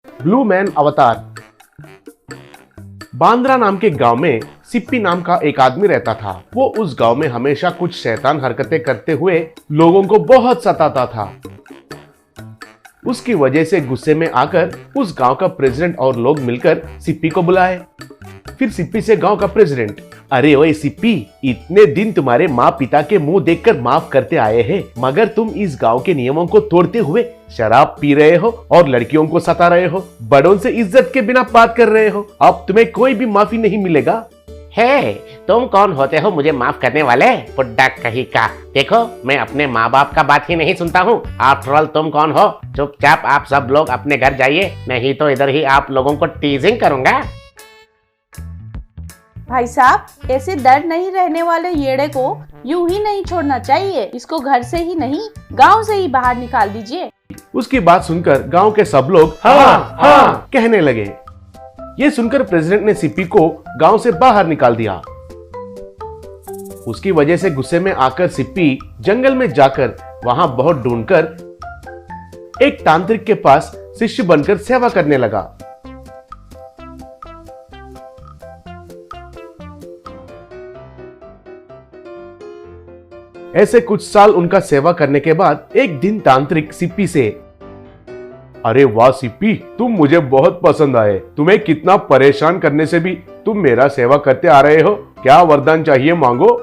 Blue man अवतार। बांद्रा नाम के गांव में सिप्पी नाम का एक आदमी रहता था। वो उस गांव में हमेशा कुछ शैतान हरकतें करते हुए लोगों को बहुत सताता था। उसकी वजह से गुस्से में आकर उस गांव का प्रेसिडेंट और लोग मिलकर सिप्पी को बुलाए। फिर सिप्पी से गांव का प्रेसिडेंट, अरे ओए सिप्पी, इतने दिन तुम्हारे माँ पिता के मुंह देखकर माफ करते आए हैं, मगर तुम इस गांव के नियमों को तोड़ते हुए शराब पी रहे हो और लड़कियों को सता रहे हो, बड़ों से इज्जत के बिना बात कर रहे हो। अब तुम्हें कोई भी माफी नहीं मिलेगा। हे, तुम कौन होते हो मुझे माफ करने वाले? बुड्ढा कहीं का। देखो, मैं अपने माँ बाप का बात ही नहीं सुनता हूँ। आफ्टर ऑल तुम कौन हो? चुपचाप आप सब लोग अपने घर जाइए, नहीं तो इधर ही आप लोगों को टीजिंग करूंगा। भाई साहब, ऐसे डर नहीं रहने वाले येड़े को यूं ही नहीं छोड़ना चाहिए। इसको घर से ही नहीं, गांव से ही बाहर निकाल दीजिए। उसकी बात सुनकर गांव के सब लोग हाँ हाँ कहने लगे। ये सुनकर प्रेसिडेंट ने सिप्पी को गांव से बाहर निकाल दिया। उसकी वजह से गुस्से में आकर सिप्पी जंगल में जाकर वहां बहुत ढूंढकर एक तांत्रिक के पास शिष्य बनकर सेवा करने लगा। ऐसे कुछ साल उनका सेवा करने के बाद एक दिन तांत्रिक सिप्पी से, अरे वाह सिप्पी, तुम मुझे बहुत पसंद आए। तुम्हें कितना परेशान करने से भी तुम मेरा सेवा करते आ रहे हो। क्या वरदान चाहिए, मांगो।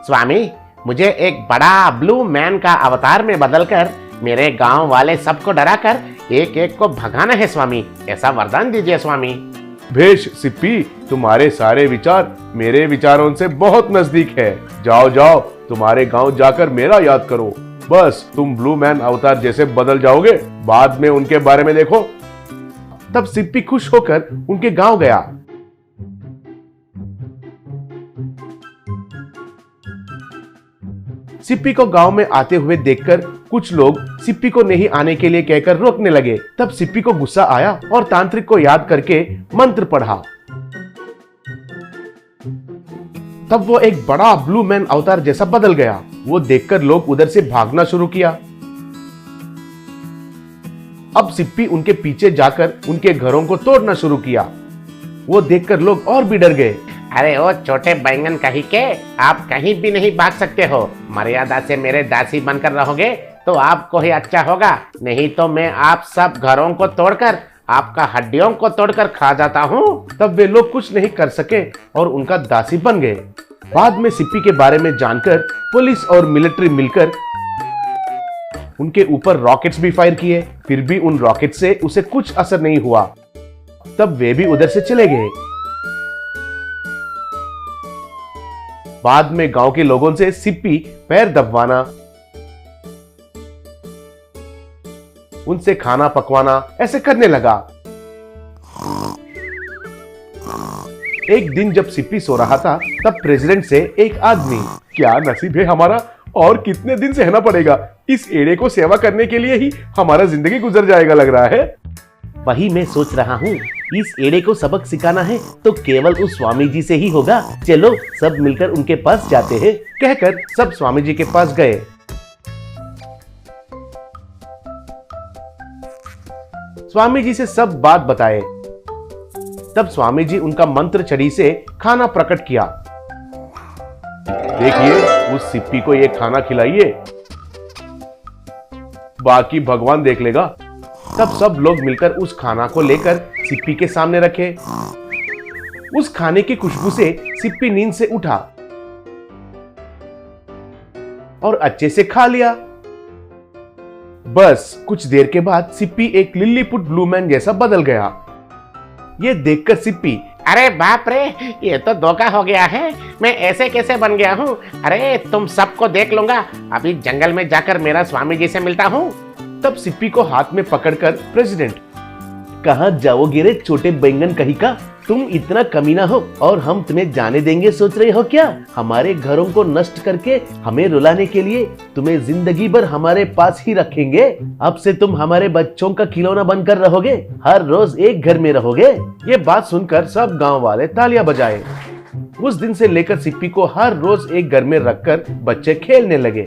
स्वामी, मुझे एक बड़ा ब्लू मैन का अवतार में बदलकर मेरे गांव वाले सबको डराकर एक एक को भगाना है स्वामी। ऐसा वरदान दीजिए स्वामी। भेष सिप्पी, तुम्हारे सारे विचार मेरे विचारों से बहुत नजदीक है। जाओ जाओ, तुम्हारे गांव जाकर मेरा याद करो। बस तुम ब्लू मैन अवतार जैसे बदल जाओगे। बाद में उनके बारे में देखो। तब सिप्पी खुश होकर उनके गांव गया। सिप्पी को गांव में आते हुए देखकर कुछ लोग सिप्पी को नहीं आने के लिए कहकर रोकने लगे। तब सिप्पी को गुस्सा आया और तांत्रिक को याद करके मंत्र पढ़ा। तब वो एक बड़ा ब्लू मैन अवतार जैसा बदल गया। वो देखकर लोग उधर से भागना शुरू किया। अब सिप्पी उनके पीछे जाकर उनके घरों को तोड़ना शुरू किया। वो देखकर लोग और भी डर गए। अरे ओ छोटे बैंगन कहीं के, आप कहीं भी नहीं भाग सकते हो। मर्यादा से मेरे दासी बनकर रहोगे तो आपको ही अच्छा होगा, नहीं तो मैं आप सब घरों को तोड़कर आपका हड्डियों को तोड़कर खा जाता हूँ। तब वे लोग कुछ नहीं कर सके और उनका दासी बन गए। बाद में सिप्पी के बारे में जानकर पुलिस और मिलिट्री मिलकर उनके ऊपर रॉकेट्स भी फायर किए। फिर भी उन रॉकेट से उसे कुछ असर नहीं हुआ। तब वे भी उधर से चले गए। बाद में गांव के लोगों से सिप्पी पैर दबवाना, उनसे खाना पकवाना ऐसे करने लगा। एक दिन जब सिप्पी सो रहा था, तब प्रेसिडेंट से एक आदमी, क्या नसीब है हमारा, और कितने दिन सहना पड़ेगा। इस एड़े को सेवा करने के लिए ही हमारा जिंदगी गुजर जाएगा लग रहा है। वही मैं सोच रहा हूँ, इस एड़े को सबक सिखाना है तो केवल उस स्वामी जी से ही होगा। चलो सब मिलकर उनके पास जाते हैं। कहकर सब स्वामी जी के पास गए। स्वामी जी से सब बात बताए। तब स्वामी जी उनका मंत्र छड़ी से खाना प्रकट किया। देखिए, उस सिप्पी को ये खाना खिलाइए, बाकी भगवान देख लेगा। तब सब लोग मिलकर उस खाना को लेकर सिप्पी के सामने रखे। उस खाने की खुशबू से सिप्पी नींद से उठा और अच्छे से खा लिया। बस कुछ देर के बाद सिप्पी एक लिलीपुट ब्लू मैन जैसा बदल गया। ये देखकर सिप्पी, अरे बाप रे, ये तो धोखा हो गया है। मैं ऐसे कैसे बन गया हूँ? अरे तुम सबको देख लूंगा। अभी जंगल में जाकर मेरा स्वामी जी से मिलता हूँ। तब सिप्पी को हाथ में पकड़कर प्रेसिडेंट, कहाँ जाओगे रे छोटे बैंगन कहीं का, तुम इतना कमीना हो और हम तुम्हें जाने देंगे सोच रहे हो क्या? हमारे घरों को नष्ट करके हमें रुलाने के लिए तुम्हें जिंदगी भर हमारे पास ही रखेंगे। अब से तुम हमारे बच्चों का खिलौना बनकर रहोगे, हर रोज एक घर में रहोगे। ये बात सुनकर सब गांव वाले तालियां बजाए। उस दिन से लेकर सिप्पी को हर रोज एक घर में रखकर बच्चे खेलने लगे।